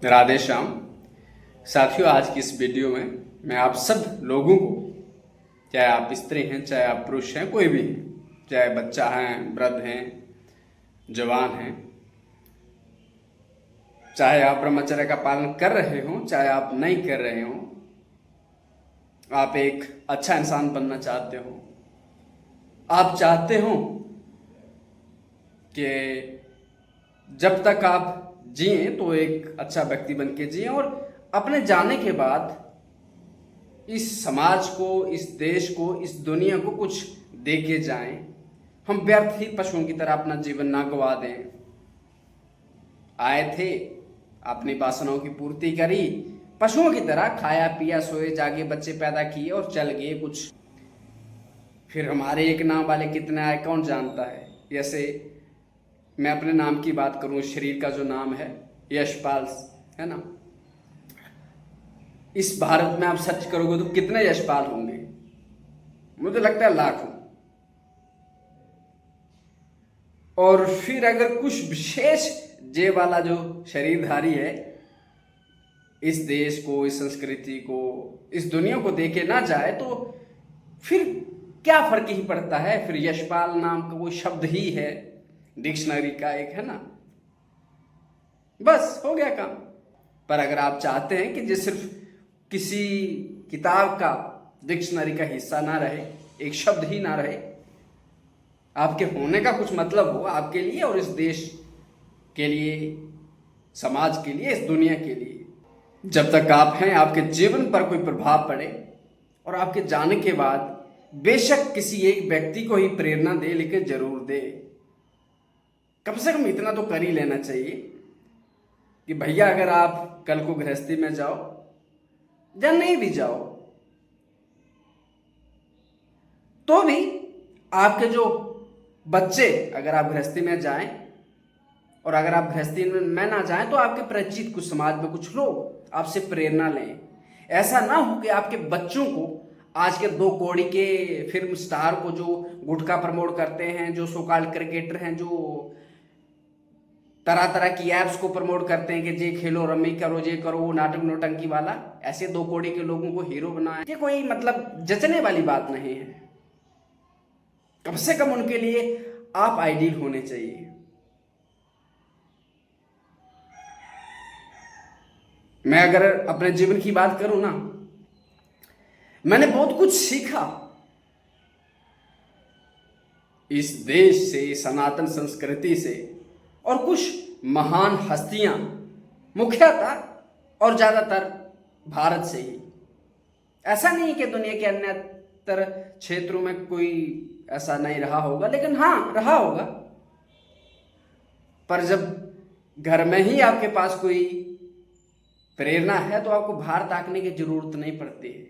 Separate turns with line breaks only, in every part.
राधे श्याम। साथियों, आज की इस वीडियो में मैं आप सब लोगों को, चाहे आप स्त्री हैं, चाहे आप पुरुष हैं, कोई भी हैं, चाहे बच्चा हैं, वृद्ध हैं, जवान हैं, चाहे आप ब्रह्मचर्य का पालन कर रहे हो, चाहे आप नहीं कर रहे हो, आप एक अच्छा इंसान बनना चाहते हो, आप चाहते हो कि जब तक आप जिए तो एक अच्छा व्यक्ति बन के जिए और अपने जाने के बाद इस समाज को, इस देश को, इस दुनिया को कुछ दे के जाएं। हम व्यर्थ ही पशुओं की तरह अपना जीवन ना गवा दें। आए थे, अपनी वासनाओं की पूर्ति करी, पशुओं की तरह खाया पिया, सोए जागे, बच्चे पैदा किए और चल गए कुछ। फिर हमारे एक नाम वाले कितने आए कौन जानता है। जैसे मैं अपने नाम की बात करूं, शरीर का जो नाम है यशपाल है ना, इस भारत में आप सर्च करोगे तो कितने यशपाल होंगे? मुझे लगता है लाखों। और फिर अगर कुछ विशेष जे वाला जो शरीरधारी है, इस देश को, इस संस्कृति को, इस दुनिया को देके ना जाए तो फिर क्या फर्क ही पड़ता है। फिर यशपाल नाम का कोई शब्द ही है डिक्शनरी का एक, है ना, बस हो गया काम। पर अगर आप चाहते हैं कि जो सिर्फ किसी किताब का, डिक्शनरी का हिस्सा ना रहे, एक शब्द ही ना रहे, आपके होने का कुछ मतलब हो आपके लिए और इस देश के लिए, समाज के लिए, इस दुनिया के लिए, जब तक आप हैं, आपके जीवन पर कोई प्रभाव पड़े और आपके जाने के बाद बेशक किसी एक व्यक्ति को ही प्रेरणा दे, लेकिन जरूर दे। कम से कम इतना तो कर ही लेना चाहिए कि भैया अगर आप कल को गृहस्थी में जाओ या नहीं भी जाओ तो भी आपके जो बच्चे, अगर आप गृहस्थी में जाएं और अगर आप गृहस्थी में ना जाएं तो आपके परिचित कुछ समाज में कुछ लोग आपसे प्रेरणा लें। ऐसा ना हो कि आपके बच्चों को आज के 2 कौड़ी के फिल्म स्टार को जो गुटखा प्रमोट करते हैं, जो सो कॉल्ड क्रिकेटर हैं, जो तरह तरह की एप्स को प्रमोट करते हैं कि जे खेलो, रम्मी करो, ये करो, वो नाटक नोटंकी वाला, ऐसे 2 कौड़ी के लोगों को हीरो बनाए, ये कोई मतलब जचने वाली बात नहीं है। कम से कम उनके लिए आप आइडियल होने चाहिए। मैं अगर अपने जीवन की बात करूं ना, मैंने बहुत कुछ सीखा इस देश से, सनातन संस्कृति से, और कुछ महान हस्तियां मुख्यतः और ज्यादातर भारत से ही। ऐसा नहीं कि दुनिया के अन्यतर क्षेत्रों में कोई ऐसा नहीं रहा होगा, लेकिन हाँ रहा होगा। पर जब घर में ही आपके पास कोई प्रेरणा है तो आपको बाहर ताकने की जरूरत नहीं पड़ती है।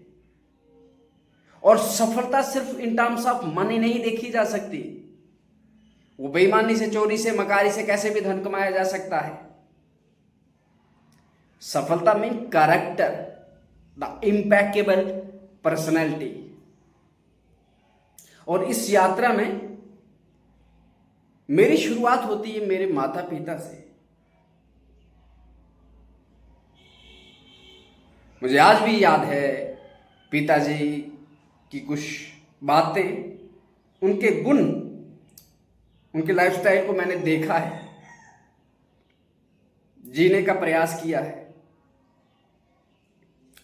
और सफलता सिर्फ इन टर्म्स ऑफ मनी नहीं देखी जा सकती। वो बेईमानी से, चोरी से, मकारी से कैसे भी धन कमाया जा सकता है। सफलता mean character, the impeccable personality. और इस यात्रा में मेरी शुरुआत होती है मेरे माता पिता से। मुझे आज भी याद है पिताजी की कुछ बातें, उनके गुण, उनके लाइफस्टाइल को मैंने देखा है, जीने का प्रयास किया है।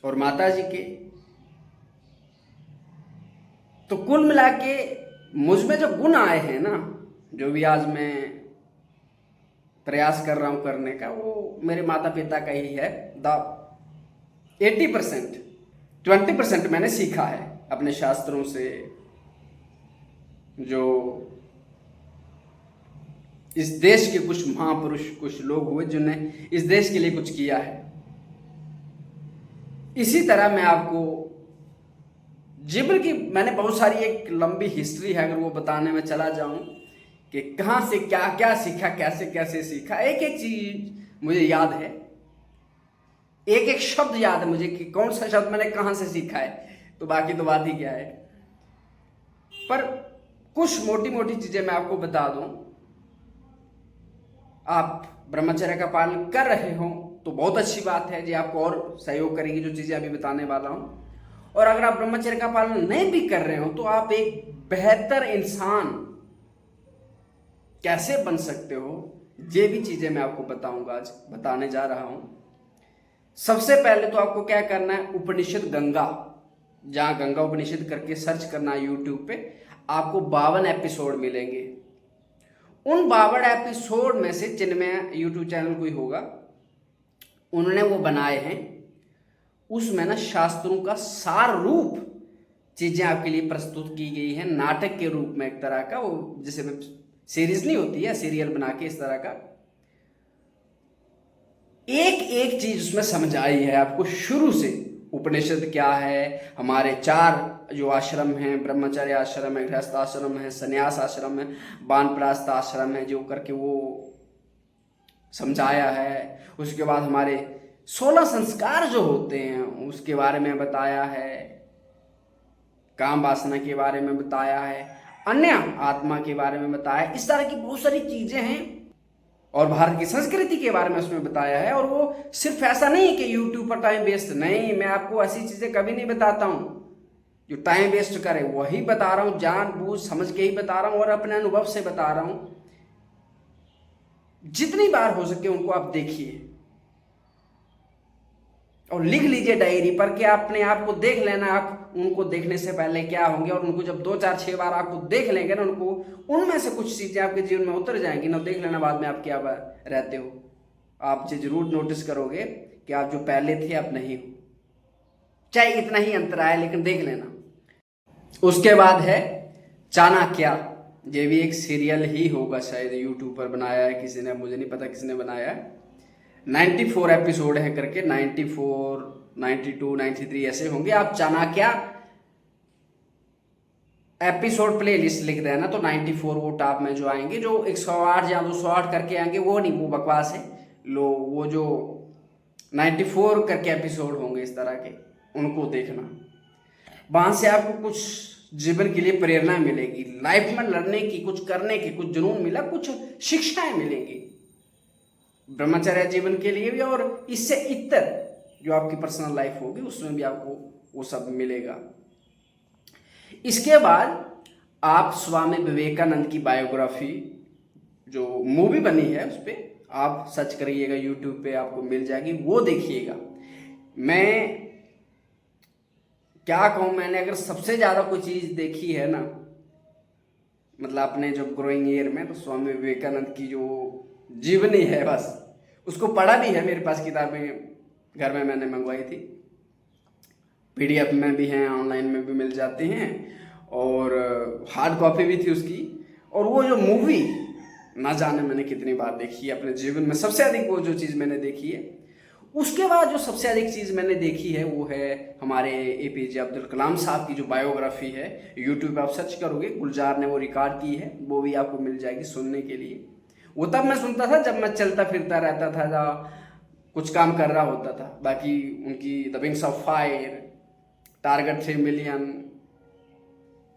और माताजी के तो कुल मिला के मुझ में जो गुण आए हैं ना, जो भी आज मैं प्रयास कर रहा हूं करने का, वो मेरे माता पिता का ही है। द 80%, 20% मैंने सीखा है अपने शास्त्रों से, जो इस देश के कुछ महापुरुष, कुछ लोग हुए जिन्होंने इस देश के लिए कुछ किया है। इसी तरह मैं आपको जीवन की, मैंने बहुत सारी एक लंबी हिस्ट्री है, अगर वो बताने में चला जाऊं कि कहां से क्या क्या सीखा, कैसे कैसे सीखा, एक एक चीज मुझे याद है, एक एक शब्द याद है मुझे कि कौन सा शब्द मैंने कहां से सीखा है। तो बाकी तो बात ही क्या है। पर कुछ मोटी मोटी चीजें मैं आपको बता दूं। आप ब्रह्मचर्य का पालन कर रहे हो तो बहुत अच्छी बात है जी, आपको और सहयोग करेगी जो चीज़ें अभी बताने वाला हूँ। और अगर आप ब्रह्मचर्य का पालन नहीं भी कर रहे हो तो आप एक बेहतर इंसान कैसे बन सकते हो, ये भी चीज़ें मैं आपको बताऊंगा, आज बताने जा रहा हूँ। सबसे पहले तो आपको क्या करना है, उपनिषद गंगा, जहाँ गंगा उपनिषद करके सर्च करना है यूट्यूब पे, आपको 52 एपिसोड मिलेंगे। उन 52 एपिसोड में से, जिनमें यूट्यूब चैनल कोई होगा उन्होंने वो बनाए हैं, उसमें ना शास्त्रों का सार रूप चीजें आपके लिए प्रस्तुत की गई है, नाटक के रूप में, एक तरह का, वो जैसे सीरीज नहीं होती है, सीरियल बना के, इस तरह का एक एक चीज उसमें समझाई है आपको शुरू से। उपनिषद क्या है, हमारे 4 जो आश्रम हैं, ब्रह्मचर्य आश्रम है, गृहस्थ आश्रम है, संन्यास आश्रम है, वानप्रस्थ आश्रम है, जो करके वो समझाया है। उसके बाद हमारे 16 संस्कार जो होते हैं उसके बारे में बताया है, काम वासना के बारे में बताया है, अन्य आत्मा के बारे में बताया है। इस तरह की बहुत सारी चीजें हैं और भारत की संस्कृति के बारे में उसमें बताया है। और वो सिर्फ ऐसा नहीं है कि यूट्यूब पर टाइम वेस्ट, नहीं, मैं आपको ऐसी चीजें कभी नहीं बताता हूँ जो टाइम वेस्ट करे, वही बता रहा हूँ, जानबूझ समझ के ही बता रहा हूँ और अपने अनुभव से बता रहा हूँ। जितनी बार हो सके उनको आप देखिए और लिख लीजिए डायरी पर कि अपने आप को देख लेना, आप उनको देखने से पहले क्या होंगे, और उनको जब 2 4 6 बार आपको देख लेंगे ना, उनको उनमें से कुछ चीजें आपके जीवन में उतर जाएंगी ना, देख लेना बाद में आप क्या रहते हो। आप ये जरूर नोटिस करोगे कि आप जो पहले थे आप नहीं हो, चाहे इतना ही अंतर आए, लेकिन देख लेना। उसके बाद है चाणक्य, ये भी एक सीरियल ही होगा शायद, यूट्यूब पर बनाया है किसी ने, मुझे नहीं पता किसने बनाया है। 94 एपिसोड है करके, 94, 92, 93 ऐसे होंगे। आप चाणक्य एपिसोड प्ले लिस्ट लिख देना तो 94 वो टॉप में जो आएंगे, जो 108 या 208 करके आएंगे वो नहीं, वो बकवास है। लो, वो जो 94 करके एपिसोड होंगे इस तरह के, उनको देखना। वहां से आपको कुछ जीवन के लिए प्रेरणा मिलेगी, लाइफ में लड़ने की, कुछ करने की, कुछ जुनून मिला, कुछ शिक्षाएं मिलेंगी ब्रह्मचर्य जीवन के लिए भी, और इससे इतर जो आपकी पर्सनल लाइफ होगी उसमें भी आपको वो सब मिलेगा। इसके बाद आप स्वामी विवेकानंद की बायोग्राफी जो मूवी बनी है उस पर आप सर्च करिएगा, यूट्यूब पे आपको मिल जाएगी, वो देखिएगा। मैं क्या कहूँ, मैंने अगर सबसे ज़्यादा कोई चीज़ देखी है ना, मतलब अपने जो ग्रोइंग ईयर में, तो स्वामी विवेकानंद की जो जीवनी है, बस उसको पढ़ा भी है। मेरे पास किताबें घर में मैंने मंगवाई थी, PDF में भी हैं, ऑनलाइन में भी मिल जाती हैं, और हार्ड कॉपी भी थी उसकी। और वो जो मूवी, ना जाने मैंने कितनी बार देखी है अपने जीवन में, सबसे अधिक वो जो चीज़ मैंने देखी है। उसके बाद जो सबसे अधिक चीज़ मैंने देखी है वो है हमारे APJ अब्दुल कलाम साहब की जो बायोग्राफी है। यूट्यूब पे आप सर्च करोगे, गुलजार ने वो रिकॉर्ड की है, वो भी आपको मिल जाएगी सुनने के लिए। वो तब मैं सुनता था जब मैं चलता फिरता रहता था या कुछ काम कर रहा होता था। बाकी उनकी the wings of fire, target 3 million,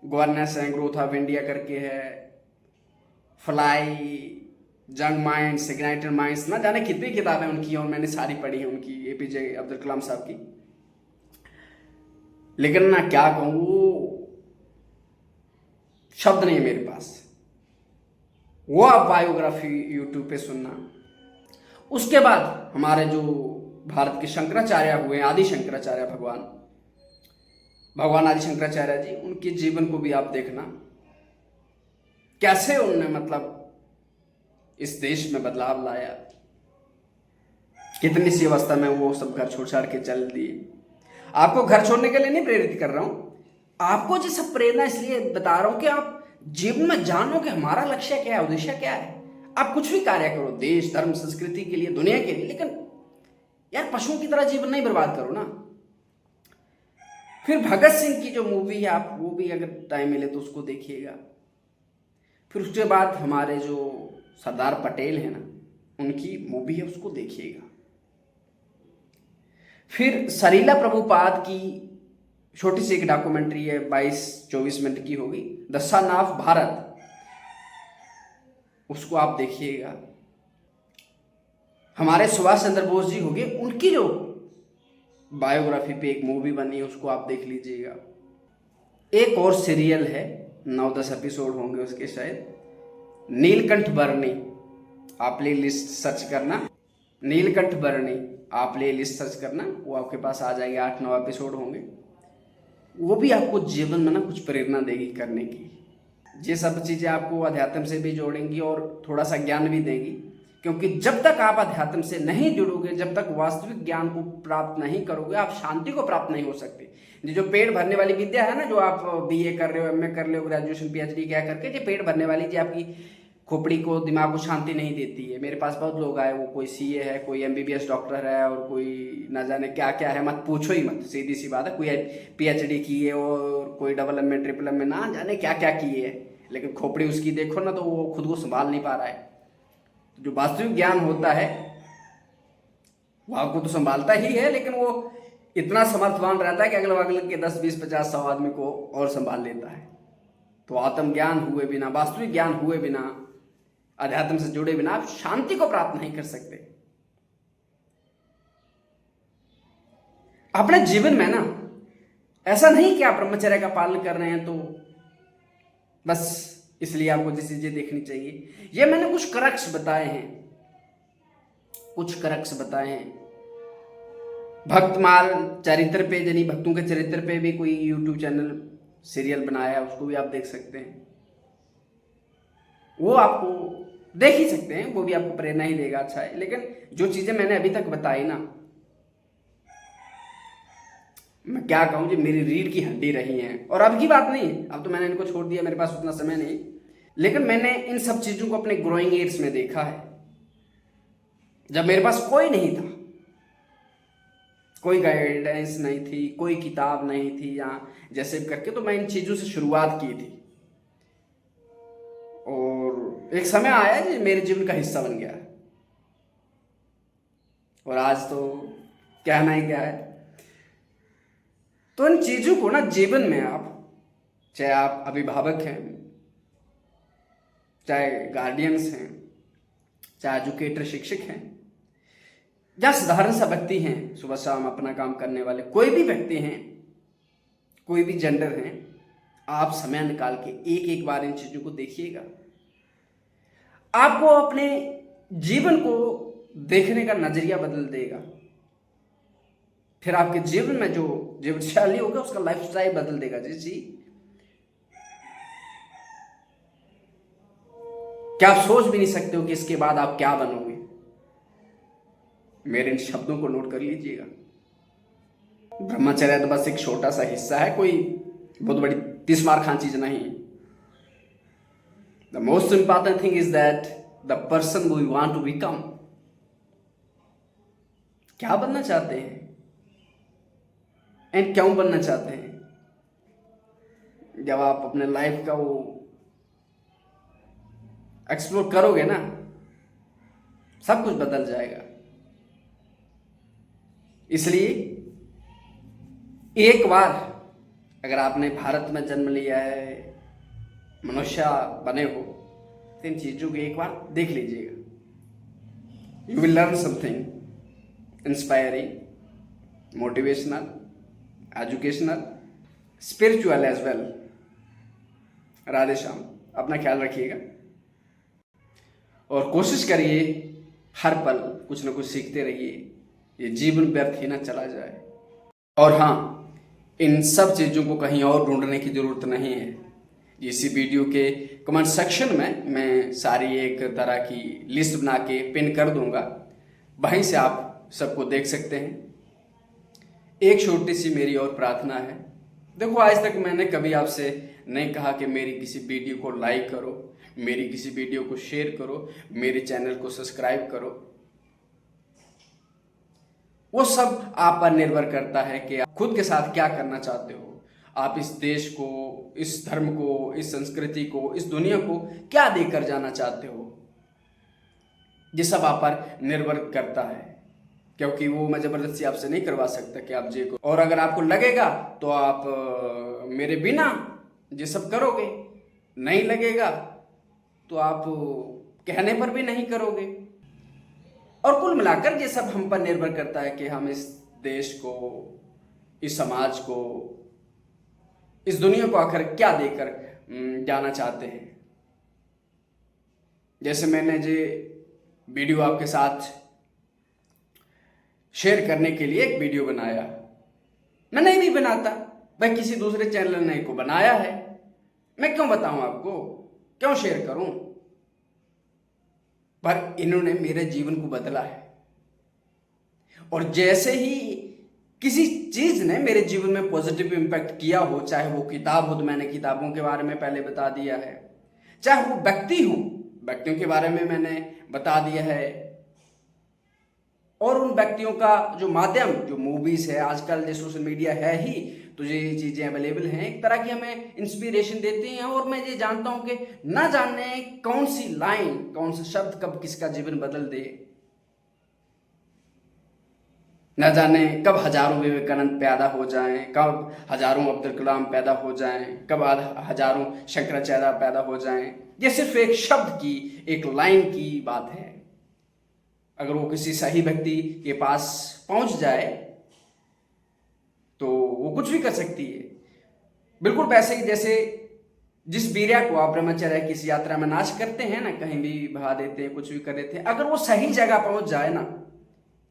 governance and growth of India करके है, फ्लाई, जंग माइंड्स, इग्नाइटेड माइंड्स, ना जाने कितनी किताबें उनकी, और मैंने सारी पढ़ी है उनकी, APJ अब्दुल कलाम साहब की। लेकिन ना क्या कहूँ, वो शब्द नहीं है मेरे पास, वो आप बायोग्राफी यूट्यूब पे सुनना। उसके बाद हमारे जो भारत के शंकराचार्य हुए, आदि शंकराचार्य, भगवान आदि शंकराचार्य जी, उनके जीवन को भी आप देखना, कैसे उन्होंने मतलब इस देश में बदलाव लाया, कितनी सी अवस्था में वो सब घर छोड़ छाड़ के चल दिए। आपको घर छोड़ने के लिए नहीं प्रेरित कर रहा हूं, आपको ये सब प्रेरणा इसलिए बता रहा हूं कि आप जीवन में जानो कि हमारा लक्ष्य क्या है, उद्देश्य क्या है। आप कुछ भी कार्य करो, देश, धर्म, संस्कृति के लिए, दुनिया के लिए, लेकिन यार पशुओं की तरह जीवन नहीं बर्बाद करो ना। फिर भगत सिंह की जो मूवी है, आप वो भी अगर टाइम मिले तो उसको देखिएगा। फिर उसके बाद हमारे जो सरदार पटेल है ना, उनकी मूवी है, उसको देखिएगा। फिर सरीला प्रभुपाद की छोटी सी एक डॉक्यूमेंट्री है, 22-24 मिनट की होगी, द सन ऑफ भारत, उसको आप देखिएगा। हमारे सुभाष चंद्र बोस जी हो गए, उनकी जो बायोग्राफी पे एक मूवी बनी है उसको आप देख लीजिएगा। एक और सीरियल है, 9-10 एपिसोड होंगे उसके शायद, नीलकंठ बरनी। आप प्ले लिस्ट सर्च करना, नीलकंठ बरनी आप प्ले लिस्ट सर्च करना, वो आपके पास आ जाएंगे। 8-9 एपिसोड होंगे। वो भी आपको जीवन में ना कुछ प्रेरणा देगी करने की। ये सब चीज़ें आपको अध्यात्म से भी जोड़ेंगी और थोड़ा सा ज्ञान भी देंगी, क्योंकि जब तक आप अध्यात्म से नहीं जुड़ोगे, जब तक वास्तविक ज्ञान को प्राप्त नहीं करोगे, आप शांति को प्राप्त नहीं हो सकते। ये जो पेट भरने वाली विद्या है ना, जो आप बीए कर रहे हो, एमए कर रहे हो, ग्रेजुएशन पीएचडी क्या करके, ये पेट भरने वाली, जो आपकी खोपड़ी को, दिमाग को शांति नहीं देती है। मेरे पास बहुत लोग आए, वो कोई सीए है, कोई एमबीबीएस डॉक्टर है, और कोई ना जाने क्या क्या है, मत पूछो ही मत, सीधी सी बात है। कोई पीएचडी की है और कोई डबल एमए ट्रिपल एमए ना जाने क्या क्या किए है, लेकिन खोपड़ी उसकी देखो ना तो वो खुद को संभाल नहीं पा रहा है। जो वास्तविक ज्ञान होता है वो आपको तो संभालता ही है, लेकिन वो इतना समर्थवान रहता है कि अगले अगले के 10, 20, 50, 100 आदमी को और संभाल लेता है। तो आत्मज्ञान हुए बिना, वास्तविक ज्ञान हुए बिना, अध्यात्म से जुड़े बिना आप शांति को प्राप्त नहीं कर सकते। अपने जीवन में ना ऐसा नहीं कि आप ब्रह्मचर्य का पालन कर रहे हैं तो बस इसलिए आपको ये चीजें देखनी चाहिए। ये मैंने कुछ करक्स बताए हैं, कुछ करक्स बताए हैं। भक्तमाल चरित्र पे, यानी भक्तों के चरित्र पे भी कोई यूट्यूब चैनल सीरियल बनाया है, उसको भी आप देख सकते हैं। वो आपको देख ही सकते हैं, वो भी आपको प्रेरणा ही देगा। अच्छा है, लेकिन जो चीजें मैंने अभी तक बताई ना, मैं क्या कहूँ, जी मेरी रीढ़ की हड्डी रही हैं। और अब की बात नहीं, अब तो मैंने इनको छोड़ दिया, मेरे पास उतना समय नहीं, लेकिन मैंने इन सब चीजों को अपने ग्रोइंग ईयर्स में देखा है। जब मेरे पास कोई नहीं था, कोई गाइडेंस नहीं थी, कोई किताब नहीं थी, या जैसे करके तो मैं इन चीजों से शुरुआत की थी, और एक समय आया जी मेरे जीवन का हिस्सा बन गया, और आज तो कहना ही क्या है। तो इन चीजों को ना जीवन में आप, चाहे आप अभिभावक हैं, चाहे गार्डियंस हैं, चाहे एजुकेटर शिक्षक हैं, या साधारण सा व्यक्ति हैं, सुबह शाम अपना काम करने वाले कोई भी व्यक्ति हैं, कोई भी जेंडर हैं, आप समय निकाल के एक एक बार इन चीजों को देखिएगा। आपको अपने जीवन को देखने का नजरिया बदल देगा। फिर आपके जीवन में जो जीवन शैली होगा उसका लाइफस्टाइल बदल देगा। जी क्या आप सोच भी नहीं सकते हो कि इसके बाद आप क्या बनोगे। मेरे इन शब्दों को नोट कर लीजिएगा। ब्रह्मचर्य तो बस एक छोटा सा हिस्सा है, कोई बहुत बड़ी 30 मार खान चीज नहीं। The most important thing is that the person we want to become, क्या बनना चाहते हैं एंड क्यों बनना चाहते हैं। जब आप अपने लाइफ का वो एक्सप्लोर करोगे ना, सब कुछ बदल जाएगा। इसलिए एक बार अगर आपने भारत में जन्म लिया है, मनुष्य बने हो, तो इन चीजों को एक बार देख लीजिएगा। You will learn something inspiring, motivational, educational, spiritual as well. Radhe Shyam. अपना ख्याल रखिएगा और कोशिश करिए हर पल कुछ ना कुछ सीखते रहिए, ये जीवन व्यर्थ ही ना चला जाए। और हाँ, इन सब चीज़ों को कहीं और ढूंढने की ज़रूरत नहीं है। इसी वीडियो के कमेंट सेक्शन में मैं सारी एक तरह की लिस्ट बना के पिन कर दूंगा, वहीं से आप सबको देख सकते हैं। एक छोटी सी मेरी और प्रार्थना है। देखो, आज तक मैंने कभी आपसे नहीं कहा कि मेरी किसी वीडियो को लाइक करो, मेरी किसी वीडियो को शेयर करो, मेरे चैनल को सब्सक्राइब करो। वो सब आप पर निर्भर करता है कि आप खुद के साथ क्या करना चाहते हो। आप इस देश को, इस धर्म को, इस संस्कृति को, इस दुनिया को क्या देकर जाना चाहते हो। ये सब आप पर निर्भर करता है, क्योंकि वो मैं जबरदस्ती आपसे नहीं करवा सकता कि आप जे को। और अगर आपको लगेगा तो आप मेरे बिना ये सब करोगे, नहीं लगेगा तो आप कहने पर भी नहीं करोगे। और कुल मिलाकर ये सब हम पर निर्भर करता है कि हम इस देश को, इस समाज को, इस दुनिया को आखिर क्या देकर जाना चाहते हैं। जैसे मैंने जो वीडियो आपके साथ शेयर करने के लिए एक वीडियो बनाया, मैं नहीं भी बनाता, भाई किसी दूसरे चैनल ने को बनाया है, मैं क्यों बताऊं आपको, क्यों शेयर करूं। पर इन्होंने मेरे जीवन को बदला है। और जैसे ही किसी चीज ने मेरे जीवन में पॉजिटिव इंपैक्ट किया हो, चाहे वो किताब हो तो मैंने किताबों के बारे में पहले बता दिया है, चाहे वो व्यक्ति हो, व्यक्तियों के बारे में मैंने बता दिया है, और उन व्यक्तियों का जो माध्यम, जो मूवीज है, आजकल जो सोशल मीडिया है ही, तो ये चीजें अवेलेबल हैं, एक तरह की हमें इंस्पिरेशन देती हैं। और मैं ये जानता हूं कि ना जाने कौन सी लाइन, कौन सा शब्द कब किसका जीवन बदल दे, न जाने कब हजारों विवेकानंद पैदा हो जाएं, कब हजारों अब्दुल कलाम पैदा हो जाएं, कब हजारों शंकराचार्य पैदा हो जाएं। ये सिर्फ एक शब्द की, एक लाइन की बात है। अगर वो किसी सही व्यक्ति के पास पहुंच जाए तो वो कुछ भी कर सकती है। बिल्कुल वैसे ही जैसे जिस वीर्या को आप ब्रह्मचर्य की इस यात्रा में नाश करते हैं ना, कहीं भी बहा देते हैं, कुछ भी कर देते हैं, अगर वो सही जगह पहुंच जाए ना,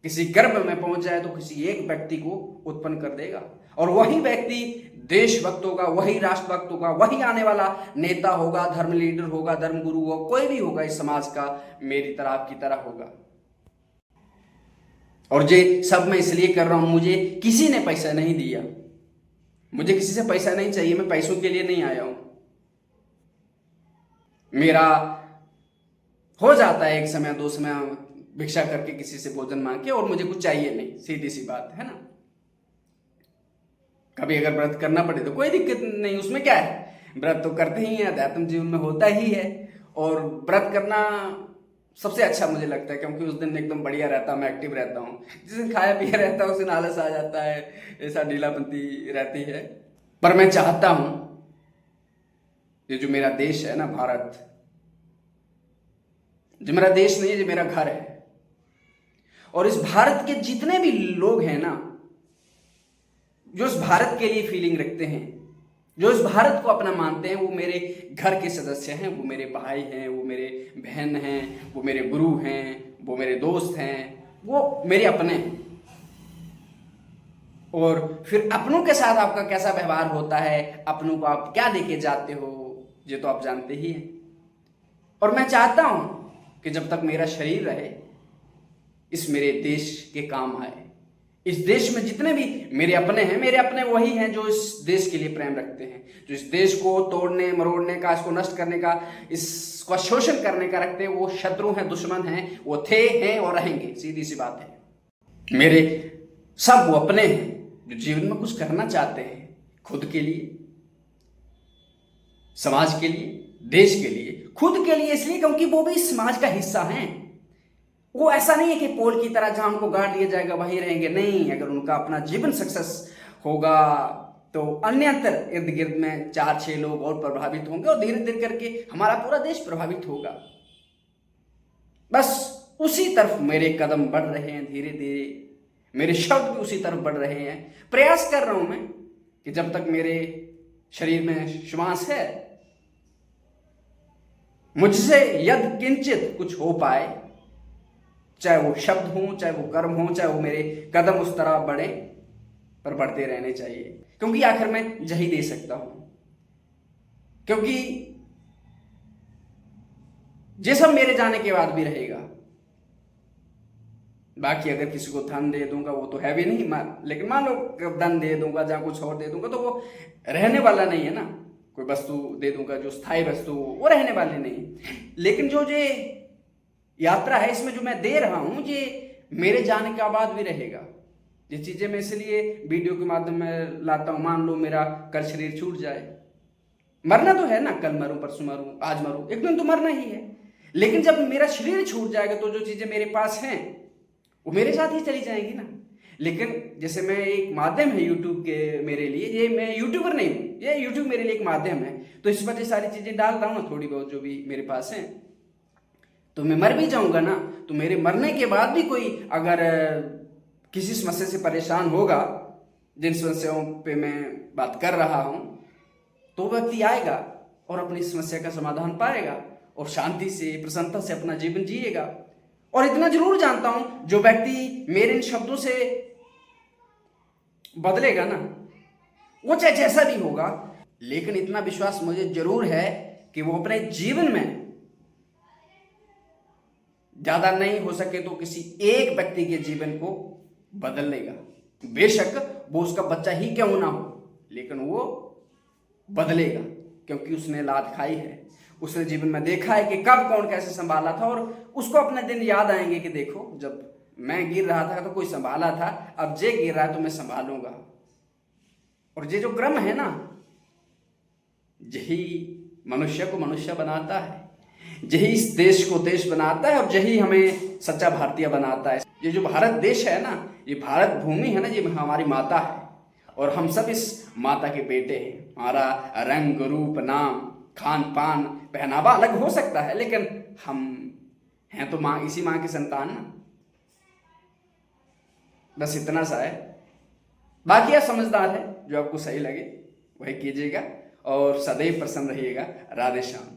किसी गर्भ में पहुंच जाए तो किसी एक व्यक्ति को उत्पन्न कर देगा। और वही व्यक्ति देशभक्त होगा, वही राष्ट्रभक्त होगा, वही आने वाला नेता होगा, धर्म लीडर होगा, धर्म गुरु होगा, कोई भी होगा इस समाज का, मेरी तरह आपकी तरह होगा। और ये सब मैं इसलिए कर रहा हूं, मुझे किसी ने पैसा नहीं दिया, मुझे किसी से पैसा नहीं चाहिए, मैं पैसों के लिए नहीं आया हूं। मेरा हो जाता है एक समय, दो समय भिक्षा करके किसी से भोजन मांग के, और मुझे कुछ चाहिए नहीं, सीधी सी बात है ना। कभी अगर व्रत करना पड़े तो कोई दिक्कत नहीं, उसमें क्या है, व्रत तो करते ही हैं, अध्यात्म जीवन में होता ही है। और व्रत करना सबसे अच्छा मुझे लगता है, क्योंकि उस दिन एकदम बढ़िया रहता हूँ, मैं एक्टिव रहता हूँ। जिस दिन खाया पिया रहता है उस दिन आलस आ जाता है, ऐसा ढीलापंती रहती है। पर मैं चाहता हूं ये जो मेरा देश है ना भारत, जो मेरा देश नहीं है, जो मेरा घर है, और इस भारत के जितने भी लोग हैं ना, जो इस भारत के लिए फीलिंग रखते हैं, जो इस भारत को अपना मानते हैं, वो मेरे घर के सदस्य हैं, वो मेरे भाई हैं, वो मेरे बहन हैं, वो मेरे गुरु हैं, वो मेरे दोस्त हैं, वो मेरे अपने हैं। और फिर अपनों के साथ आपका कैसा व्यवहार होता है, अपनों को आप क्या देके जाते हो, ये तो आप जानते ही हैं। और मैं चाहता हूं कि जब तक मेरा शरीर रहे, इस मेरे देश के काम आए। इस देश में जितने भी मेरे अपने वही हैं जो इस देश के लिए प्रेम रखते हैं, जो इस देश को तोड़ने मरोड़ने का, इसको नष्ट करने का, इसका शोषण करने का रखते हैं। वो शत्रु हैं, दुश्मन हैं, वो थे, हैं और रहेंगे, सीधी सी बात है। मेरे सब वो अपने हैं जो जीवन में कुछ करना चाहते हैं, खुद के लिए, समाज के लिए, देश के लिए। खुद के लिए इसलिए क्योंकि वो भी समाज का हिस्सा हैं। वो ऐसा नहीं है कि पोल की तरह जहां उनको गाड़ दिया जाएगा वहीं रहेंगे, नहीं। अगर उनका अपना जीवन सक्सेस होगा तो अन्यतर इर्द गिर्द में 4-6 लोग और प्रभावित होंगे, और धीरे धीरे करके हमारा पूरा देश प्रभावित होगा। बस उसी तरफ मेरे कदम बढ़ रहे हैं, धीरे धीरे मेरे शब्द भी उसी तरफ बढ़ रहे हैं। प्रयास कर रहा हूं मैं कि जब तक मेरे शरीर में श्वास है, मुझसे यद किंचित कुछ हो पाए, चाहे वो शब्द हो, चाहे वो कर्म हो, चाहे वो मेरे कदम उस तरह बढ़े, पर बढ़ते रहने चाहिए। क्योंकि आखिर मैं यही दे सकता हूं, क्योंकि ये सब मेरे जाने के बाद भी रहेगा। बाकी अगर किसी को धन दे दूंगा वो तो है भी नहीं, लेकिन मान लो धन दे दूंगा, जहां कुछ और दे दूंगा, तो वो रहने वाला नहीं है ना। कोई वस्तु दे दूंगा जो स्थायी वस्तु, वो रहने वाली नहीं। लेकिन जो ये यात्रा है, इसमें जो मैं दे रहा हूं, ये मेरे जाने के बाद भी रहेगा। ये चीजें मैं इसलिए वीडियो के माध्यम में लाता हूं। मान लो मेरा कल शरीर छूट जाए, मरना तो है ना, कल मरूं, परसों मरूं, आज मरूं, एक दिन तो मरना ही है। लेकिन जब मेरा शरीर छूट जाएगा तो जो चीजें मेरे पास हैं वो मेरे साथ ही चली जाएंगी ना। लेकिन जैसे मैं एक माध्यम है यूट्यूब के मेरे लिए, ये मैं यूट्यूबर नहीं हूं, ये यूट्यूब मेरे लिए एक माध्यम है, तो इस पर ये सारी चीजें डाल रहा हूं ना, थोड़ी बहुत जो भी मेरे पास है। तो मैं मर भी जाऊंगा ना, तो मेरे मरने के बाद भी कोई अगर किसी समस्या से परेशान होगा, जिन समस्याओं पे मैं बात कर रहा हूं, तो व्यक्ति आएगा और अपनी समस्या का समाधान पाएगा और शांति से प्रसन्नता से अपना जीवन जिएगा। और इतना जरूर जानता हूं, जो व्यक्ति मेरे इन शब्दों से बदलेगा ना, वो चाहे जैसा भी होगा, लेकिन इतना विश्वास मुझे जरूर है कि वो अपने जीवन में ज्यादा नहीं हो सके तो किसी एक व्यक्ति के जीवन को बदल लेगा। बेशक वो उसका बच्चा ही क्यों ना हो, लेकिन वो बदलेगा, क्योंकि उसने लात खाई है, उसने जीवन में देखा है कि कब कौन कैसे संभाला था, और उसको अपने दिन याद आएंगे कि देखो जब मैं गिर रहा था तो कोई संभाला था, अब जे गिर रहा है तो मैं संभालूंगा। और ये जो क्रम है ना, यही मनुष्य को मनुष्य बनाता है, यही इस देश को देश बनाता है, और यही हमें सच्चा भारतीय बनाता है। ये जो भारत देश है ना, ये भारत भूमि है ना, ये हमारी माता है, और हम सब इस माता के बेटे हैं। हमारा रंग रूप नाम खान पान पहनावा अलग हो सकता है, लेकिन हम हैं तो माँ, इसी माँ की संतान ना। बस इतना सा है, बाकी आप समझदार है, जो आपको सही लगे वही कीजिएगा और सदैव प्रसन्न रहिएगा। राधे श्याम।